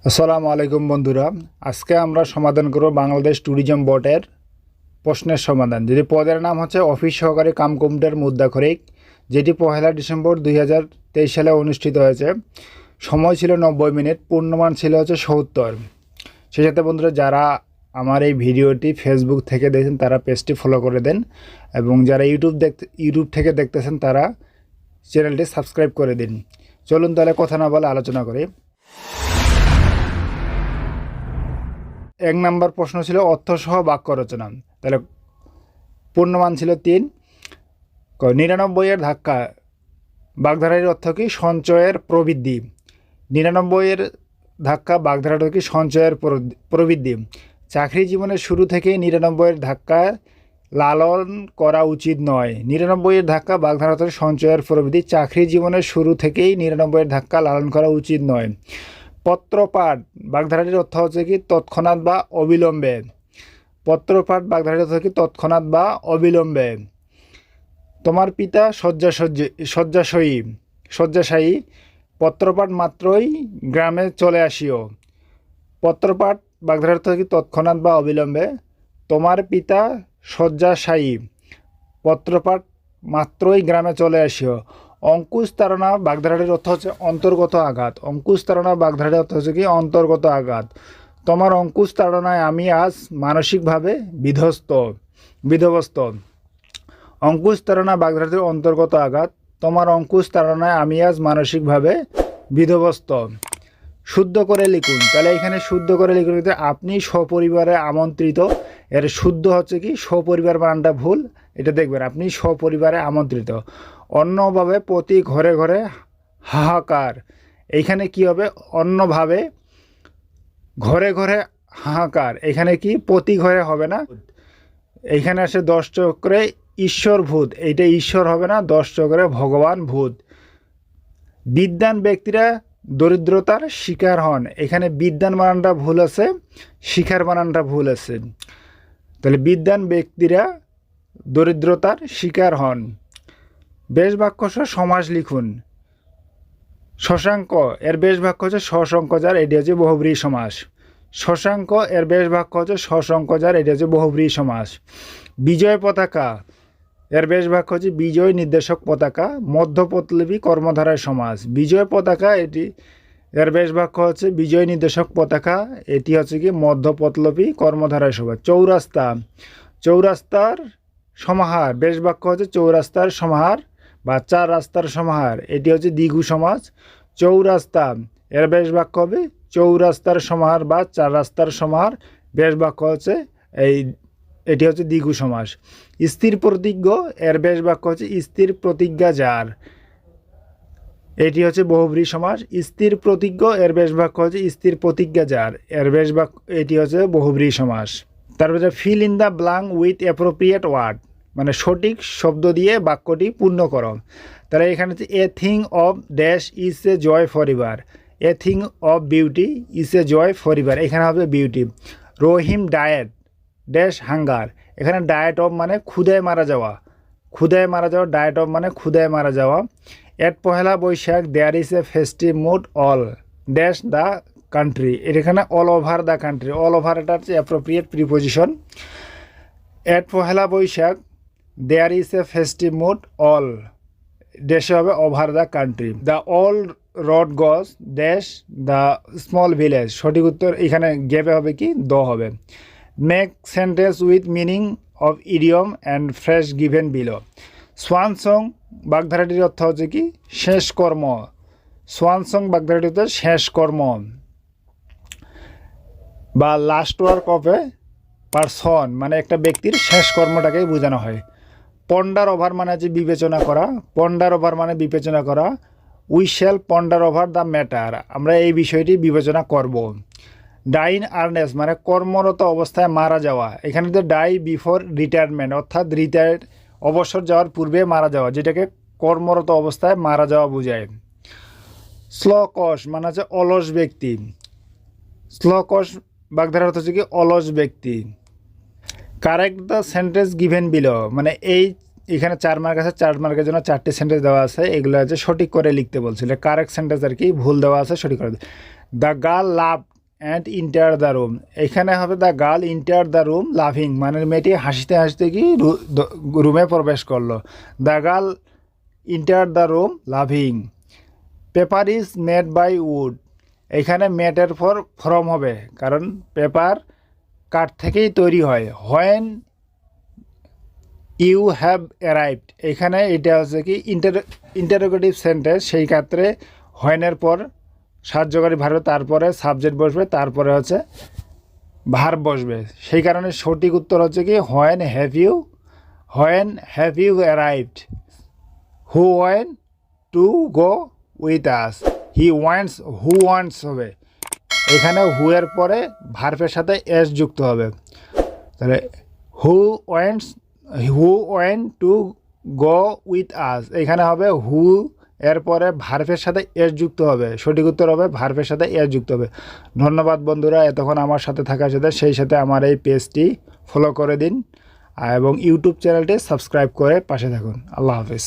আসসালামু আলাইকুম বন্ধুরা, আজকে আমরা সমাধান করব বাংলাদেশ ট্যুরিজম বোর্ডের প্রশ্নের সমাধান। যেটি পদের নাম হচ্ছে অফিস সহকারী কাম কম্পিউটার মুদ্রাক্ষরিক, যেটি 1 ডিসেম্বর 2023 সালে অনুষ্ঠিত হয়েছে। সময় ছিল 90 মিনিট, পূর্ণমান ছিল হচ্ছে 70। সেই সাথে বন্ধুরা, যারা আমার এই ভিডিওটি ফেসবুক থেকে দেখছেন তারা পেজটি ফলো করে দেন, এবং যারা ইউটিউব থেকে দেখতেছেন তারা চ্যানেলটি সাবস্ক্রাইব করে দিন। চলুন তাহলে কথা না বলে আলোচনা করি। 1 নম্বর প্রশ্ন ছিল অর্থসহ বাক্য রচনা। তাহলে পূর্ণমান ছিল 3। 99 এর ধাক্কা বাগধারাটির অর্থ কি? সঞ্চয়ের প্রবৃদ্ধি। 99 এর ধাক্কা বাগধারাটি কি? সঞ্চয়ের প্রবৃদ্ধি। চাকরি জীবনের শুরু থেকেই 99 এর ধাক্কা লালন করা উচিত নয়। 99 এর ধাক্কা বাগধারাটি সঞ্চয়ের প্রবৃদ্ধি। চাকরি জীবনের শুরু থেকেই 99 এর ধাক্কা লালন করা উচিত নয়। পত্রপাঠ বাগধারাটির অর্থ হচ্ছে কি? তৎক্ষণাৎ বা অবিলম্বে। পত্রপাঠ বাগধারাটির অর্থ কি? তৎক্ষণাৎ বা অবিলম্বে। তোমার পিতা শয্যাশায়ী, পত্রপাঠ মাত্রই গ্রামে চলে আসিও। পত্রপাঠ বাগধারাটির অর্থ কি? তৎক্ষণাৎ বা অবিলম্বে। তোমার পিতা শয্যাশায়ী, পত্রপাঠ মাত্রই গ্রামে চলে আসিও। অঙ্কুশ তাড়না বাগধারাটির অর্থ হচ্ছে অন্তর্গত আঘাত। অঙ্কুশ তাড়না বাগধারাটির অর্থ হচ্ছে কি? অন্তর্গত আঘাত। তোমার অঙ্কুশ তাড়নায় আমি আজ মানসিকভাবে বিধ্বস্ত। অঙ্কুশ তাড়না বাগধারাটির অন্তর্গত আঘাত। তোমার অঙ্কুশ তাড়নায় আমি আজ মানসিকভাবে বিধ্বস্ত। শুদ্ধ করে লিখুন। তাহলে এখানে শুদ্ধ করে লিখুন, আপনি সপরিবারে আমন্ত্রিত। এর শুদ্ধ হচ্ছে কি? সপরিবার বানানটা ভুল, এটা দেখবেন। আপনি সপরিবারে আমন্ত্রিত। অন্যভাবে প্রতি ঘরে ঘরে হাহাকার। এইখানে কি হবে? অন্যভাবে ঘরে ঘরে হাহাকার। এখানে কি? প্রতি ঘরে হবে না, এইখানে আসে 10 চক্রে ঈশ্বর ভূত। এইটা ঈশ্বর হবে না, 10 চক্রে ভগবান ভূত। বিদ্বান ব্যক্তিরা দরিদ্রতার শিকার হন। এখানে বিদ্বান বানানটা ভুল আছে, শিকার বানানটা ভুল আছে। তাহলে বিদ্বান ব্যক্তিরা দরিদ্রতার শিকার হন। বেশ বাক্য সহ সমাস লিখুন। শশাঙ্ক এর বেশ বাক্য হচ্ছে সশঙ্কজার, এটি হচ্ছে বহুব্রীহি সমাস। শশাঙ্ক এর বেশ বাক্য হচ্ছে সশঙ্কজার, এটি হচ্ছে বহুব্রীহি সমাস। বিজয় পতাকা এর বেশ বাক্য হচ্ছে বিজয় নির্দেশক পতাকা, মধ্যপদলোপী কর্মধারয় সমাস। বিজয় পতাকা এর বেশ বাক্য হচ্ছে বিজয় নির্দেশক পতাকা, এটি হচ্ছে কি? মধ্যপদলোপী কর্মধারয় সমাস। চৌরাস্তার সমাহার বেশ বাক্য হচ্ছে চৌরাস্তার সমাহার বা 4 রাস্তার সমাহার, এটি হচ্ছে দ্বিগু সমাস। চৌরাস্তা এর বেশ বাক্য হবে চৌরাস্তার সমাহার বা 4 রাস্তার সমাহার, বেশ বাক্য হচ্ছে এটি হচ্ছে দ্বিগু সমাস। স্থির প্রতিজ্ঞ এর বেশ বাক্য হচ্ছে স্থির প্রতিজ্ঞা যার, এটি হচ্ছে বহুব্রীহি সমাস। স্থির প্রতিজ্ঞ এর বেশ বাক্য হচ্ছে স্থির প্রতিজ্ঞা যার, এর বেশ বাক্য এটি হচ্ছে বহুব্রীহি সমাস। তারপরে fill in the blank with appropriate word, মানে সঠিক শব্দ দিয়ে বাক্যটি পূর্ণ করো। তাহলে এখানে হচ্ছে a thing of dash is a joy forever. A thing of beauty is a joy forever, এখানে হবে beauty. Rahim died dash hunger. এখানে ডায়েট অফ মানে ক্ষুধায় মারা যাওয়া, ডায়েট অফ মানে ক্ষুধায় মারা যাওয়া। At Pohela Boishakh there is a festive mood all dash the country. এখানে all over the country, all over এটা হচ্ছে appropriate preposition. At Pohela Boishakh there is a festive mood all ড্যাশে হবে over the country. The all road goes dash the small village. সঠিক উত্তর এখানে গেপে হবে কি? দ হবে। Make sentence with meaning of idiom and phrase given below. Swan song বাগধারাটির অর্থ হচ্ছে কি? শেষ কর্ম। সোয়ান সং বাগধারাটির অর্থ শেষ কর্ম বা last work of a person, মানে একটা ব্যক্তির শেষ কর্মটাকেই বোঝানো হয়। পন্ডার ওভার মানে হচ্ছে বিবেচনা করা, পন্ডার ওভার মানে বিবেচনা করা। We shall ponder over the matter, আমরা এই বিষয়টি বিবেচনা করব। ডাইন আর্নেস মানে কর্মরত অবস্থায় মারা যাওয়া। এখানে তো ডাই বিফোর রিটায়ারমেন্ট, অর্থাৎ অবসর যাওয়ার পূর্বে মারা যাওয়া, যেটাকে কর্মরত অবস্থায় মারা যাওয়া বোঝায়। স্লকস মানে হচ্ছে অলস ব্যক্তি। স্লকস বাগধারার অর্থ হচ্ছে কি? অলস ব্যক্তি। Correct the sentence given below, মানে এখানে 4 মার্ক আছে, 4 মার্কের জন্য 4টি সেন্টেন্স দেওয়া আছে, এগুলো আছে সঠিক করে লিখতে বলছিল। কারেক্ট সেন্টেন্স আর কি, ভুল দেওয়া আছে, সঠিক করে। The girl loved and enter the room. এখানে হবে the girl enter the room loving, মানে মেয়েটি হাসিতে হাসিতে কি রুমে প্রবেশ করলো। The girl enter the room loving. Paper is made by wood. এখানে মেটের পর ফর্ম হবে, কারণ পেপার কাঠ থেকেই তৈরি হয়। হোয়েন ইউ হ্যাভ অ্যারাইভড, এখানে এটা হচ্ছে কি ইন্টারোগেটিভ সেন্টেন্স, সেই ক্ষেত্রে হোয়েনের পর সাহায্যকারী ভার্ব, তারপরে সাবজেক্ট বসবে, তারপরে হচ্ছে ভার্ব বসবে। সেই কারণে সঠিক উত্তর হচ্ছে কি when have you arrived. Who went to go with us. Who wants হবে, এখানে হু এর পরে ভার্বের সাথে এস যুক্ত হবে। তাহলে হু ওয়েন্ট টু গো উইথ আস, এখানে হবে হু এর পরে ভার্বের সাথে এস যুক্ত হবে। সঠিক উত্তর হবে ভার্বের সাথে এস যুক্ত হবে। ধন্যবাদ বন্ধুরা, এতক্ষণ আমার সাথে থাকার সাথে সেই সাথে আমার এই পেজটি ফলো করে দিন এবং ইউটিউব চ্যানেলটি সাবস্ক্রাইব করে পাশে থাকুন। আল্লাহ হাফিজ।